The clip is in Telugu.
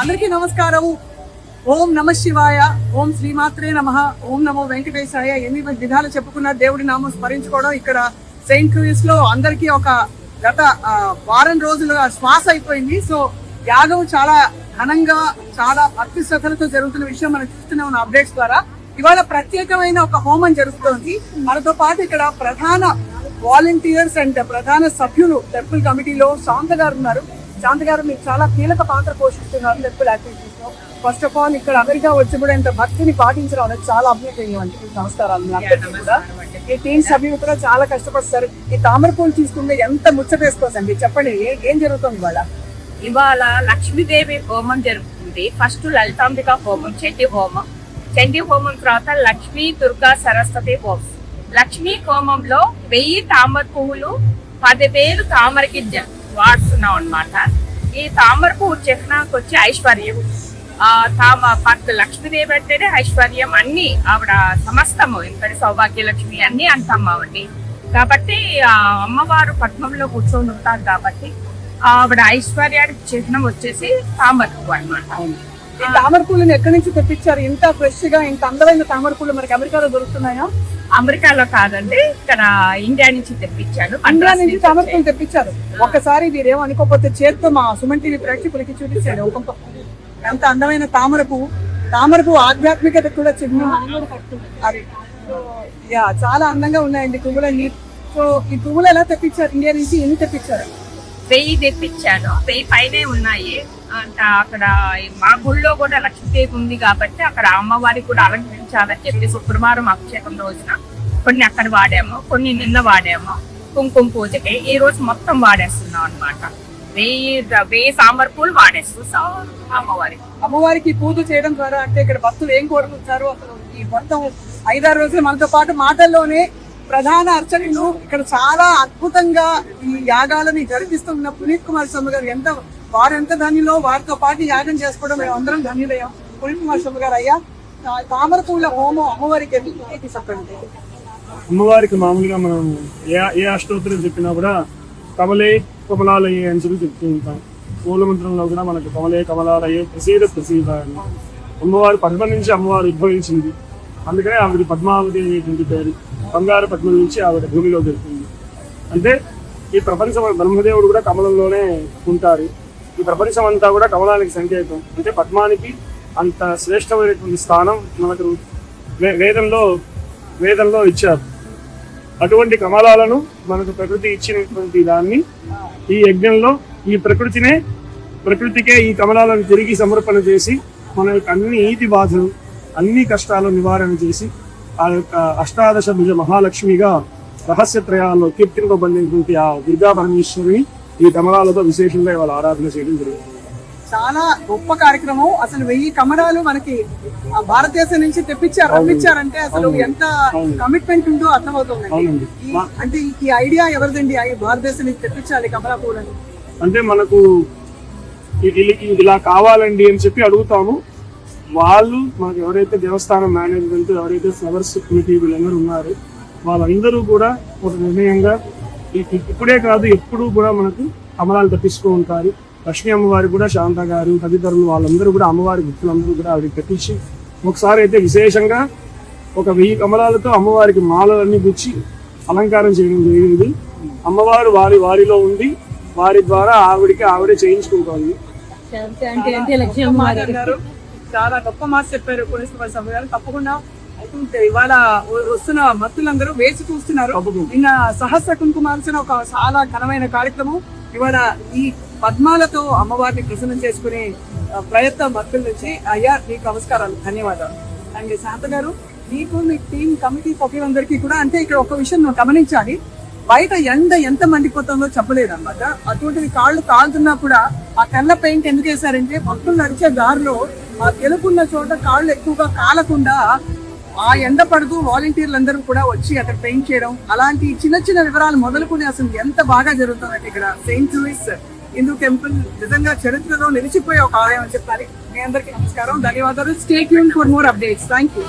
అందరికీ నమస్కారం. ఓం నమ శివాయ, ఓం శ్రీమాత్రే నమః, ఓం నమో వెంకటేశాయ. ఎన్ని విధాలు చెప్పుకున్న దేవుడి నామం స్మరించుకోవడం ఇక్కడ సెయింట్ లూయిస్ లో అందరికీ ఒక గత వారం రోజులుగా శ్వాస అయిపోయింది. సో యాగం చాలా ఘనంగా చాలా భక్తి శ్రద్ధలతో జరుగుతున్న విషయం మనం చూస్తూనే ఉన్న అప్డేట్స్ ద్వారా. ఇవాళ ప్రత్యేకమైన ఒక హోమం జరుగుతోంది. మనతో పాటు ఇక్కడ ప్రధాన వాలంటీర్స్ అండ్ ప్రధాన సభ్యులు టెంపుల్ కమిటీలో శాంత గారు ఉన్నారు. శాంత గారు మీకు చాలా కీలక పాత్ర పోషిస్తున్నారు టెంపుల్ యాక్టివిటీస్ లో. ఫస్ట్ ఆఫ్ ఆల్ ఇక్కడ అమెరికా వచ్చి కూడా ఇంత భక్తిని పాటించడం అనేది చాలా అభినందనీయమండి. నమస్కారాలు. ఈ టీం సభ్యులు కూడా చాలా కష్టపడతారు. ఈ తామర పూలు తీసుకుంటే ఎంత ముచ్చటేసుకోవచ్చండి, చెప్పండి ఏం జరుగుతుంది ఇవాళ? ఇవాళ లక్ష్మీదేవి హోమం జరుగుతుంది. ఫస్ట్ లలితాంబిక హోమం, చండీ హోమం. చండీ హోమం తర్వాత లక్ష్మీ దుర్గా సరస్వతి హోమం. లక్ష్మీ హోమంలో 1000 తామర పువ్వులు 10,000 తామర గింజ వాడుతున్నాం అన్నమాట. ఈ తామర పువ్వు చిహ్నానికి వచ్చి ఐశ్వర్యం. లక్ష్మీదేవి అంటేనే ఐశ్వర్యం, అన్ని ఆవిడ సమస్తము, ఇక్కడ సౌభాగ్య లక్ష్మి అన్ని అంటాం ఆవిడ. కాబట్టి అమ్మవారు పద్మంలో కూర్చొని ఉంటారు కాబట్టి ఆవిడ ఐశ్వర్యానికి చిహ్నం వచ్చేసి తామర పువ్వు అన్నమాట. ఈ తామర పూలను ఎక్కడి నుంచి తెప్పించారు? ఇంత ఫ్రెష్ గా ఇంత అందమైన తామర పూలు మనకి అమెరికాలో దొరుకుతున్నాయా? అమెరికాలో కాదండి, ఇక్కడ ఇండియా నుంచి తెప్పించాను. ఇండియా నుంచి తామర పూలు తెప్పించారు. ఒకసారి మీరేమో అనుకోకపోతే చేత్తో మా సుమన్ టీవీ ప్రేక్షకులకి చూపించాను. ఎంత అందమైన తామర పువ్వు. తామర పువ్వు ఆధ్యాత్మికత కూడా చిహ్నం. అది చాలా అందంగా ఉన్నాయండి పువ్వులన్నీ. సో ఈ పువ్వులు ఎలా తెప్పించారు? ఇండియా నుంచి ఎన్ని తెప్పించారు? 1000 తెప్పించాను. 1000 పైనే ఉన్నాయి. అక్కడ మా గుళ్ళో కూడా లక్ష్మీదేవి ఉంది కాబట్టి అక్కడ అమ్మవారికి కూడా అలంకరించాలని చెప్పి శుక్రవారం అభిషేకం రోజున కొన్ని అక్కడ వాడాము, కొన్ని నిన్న వాడాము. కుంకుమ పూజకి ఈ రోజు మొత్తం వాడేస్తున్నాం అనమాట. 1000 తామర పూలు వాడేస్తున్నాం అమ్మవారికి పూజ చేయడం ద్వారా. అంటే ఇక్కడ భక్తులు ఏం కోరుకుంటారు అసలు ఈ మొత్తం 5-6 రోజులు మనతో పాటు మాటల్లోనే ప్రధాన అర్చకులు ఇక్కడ చాలా అద్భుతంగా ఈ యాగాలని జరిపిస్తున్న పునీత్ కుమార్ స్వామి గారు వారు ఎంత ధన్యులో, వారితో పాటు యాగం చేసుకోవడం మేము అందరం ధన్యులయ్యాం. పునీత్ కుమార్ స్వామి గారు, అయ్యా తామర పూల హోమం అమ్మవారికి చెప్పండి. అమ్మవారికి మామూలుగా మనం ఏ అష్టోత్తరం చెప్పినా కూడా కమలే కమలాలయ్యే అని చెప్పి చెప్తూ ఉంటాం. మూలమంత్రంలో కూడా మనకు కమలే కమలాలయ్యే ప్రసీద ప్రసీద అని. అమ్మవారు పద్మ నుంచి అమ్మవారు ఉద్భవించింది, అందుకనే ఆవిడ పద్మావతి అనేటువంటి పేరు. బంగారు పద్మం నుంచి ఆవిడ భూమిలో దొరుకుతుంది. అంటే ఈ ప్రపంచం, బ్రహ్మదేవుడు కూడా కమలంలోనే ఉంటారు. ఈ ప్రపంచం అంతా కూడా కమలానికి సంకేతం. అంటే పద్మానికి అంత శ్రేష్టమైనటువంటి స్థానం మనకు వేదంలో ఇచ్చారు. అటువంటి కమలాలను మనకు ప్రకృతి ఇచ్చినటువంటి దాన్ని ఈ యజ్ఞంలో ఈ ప్రకృతికే ఈ కమలాలను తిరిగి సమర్పణ చేసి మన యొక్క అన్ని ఈతి బాధలు, అన్ని కష్టాలు నివారణ చేసి ఆ యొక్క అష్టాదశ భుజ మహాలక్ష్మిగా రహస్యత్రయాల్లో కీర్తింపబడినటువంటి ఆ దుర్గా పరమేశ్వరిని ఈ కమలాలతో విశేషంగా ఇవాళ ఆరాధన చేయడం జరుగుతుంది. చాలా గొప్ప కార్యక్రమం. అసలు 1000 కమలాలు మనకి భారతదేశం నుంచి పంపించారంటే అసలు ఎంత కమిట్మెంట్ ఉందో అర్థమవుతుంది. అంటే ఈ ఐడియా ఎవరిదండి? భారతదేశం నుంచి తెప్పించాలి కమలా పూలని అంటే మనకు ఇలా కావాలండి అని చెప్పి అడుగుతాము. వాళ్ళు మనకు ఎవరైతే దేవస్థానం మేనేజ్మెంట్, ఎవరైతే ఫ్లవర్స్ కమిటీ వీళ్ళందరూ ఉన్నారు, వాళ్ళందరూ కూడా ఒక నిర్ణయంగా ఇప్పుడే కాదు ఎప్పుడు కూడా మనకు కమలాలు తెప్పిస్తూ ఉంటారు. లక్ష్మీ అమ్మవారికి కూడా శాంత గారు తదితరులు వాళ్ళందరూ కూడా అమ్మవారి భక్తులందరూ కూడా ఆవిడకి తెప్పించి ఒకసారి అయితే విశేషంగా ఒక 1000 కమలాలతో అమ్మవారికి మాలలన్నీ గుచ్చి అలంకారం చేయడం జరిగింది. అమ్మవారు వారిలో ఉండి వారి ద్వారా ఆవిడే చేయించుకుంటోంది. చాలా గొప్ప మాట చెప్పారు పునీత్ కుమార్ స్వామి గారు. తప్పకుండా ఇవాళ వస్తున్న భక్తులందరూ వేసి చూస్తున్నారు. నిన్న సహస్ర కుంకుమార్చన ఒక చాలా ఘనమైన కార్యక్రమం. ఇవాళ ఈ పద్మాలతో అమ్మవారిని ప్రసన్నం చేసుకునే ప్రయత్నం భక్తుల నుంచి. అయ్యా మీకు నమస్కారాలు, ధన్యవాదాలు. అండ్ శాంత గారు, మీకు మీ టీం కమిటీ సభ్యులందరికీ కూడా, అంటే ఇక్కడ ఒక విషయం నువ్వు గమనించాలి, బయట ఎంత మండిపోతుందో చెప్పలేదన్నమాట. అటువంటిది కాళ్ళు కాలుతున్నా కూడా ఆ కళ్ళ పెయింట్ ఎందుకు వేశారంటే భక్తులు నడిచే దారిలో ఆ తెలుపున్న చోట కాళ్ళు ఎక్కువగా కాలకుండా ఆ ఎండ పడుతూ వాలంటీర్లు కూడా వచ్చి అక్కడ పెయింట్ చేయడం, అలాంటి చిన్న వివరాలు మొదలుకొని అసలు ఎంత బాగా జరుగుతుందంటే ఇక్కడ సెయింట్ లూయిస్ హిందూ టెంపుల్ నిజంగా చరిత్రలో నిలిచిపోయే ఒక ఆలయం అని చెప్పాలి. మీ అందరికీ నమస్కారం, ధన్యవాదాలు. Stay tune for more updates. Thank you.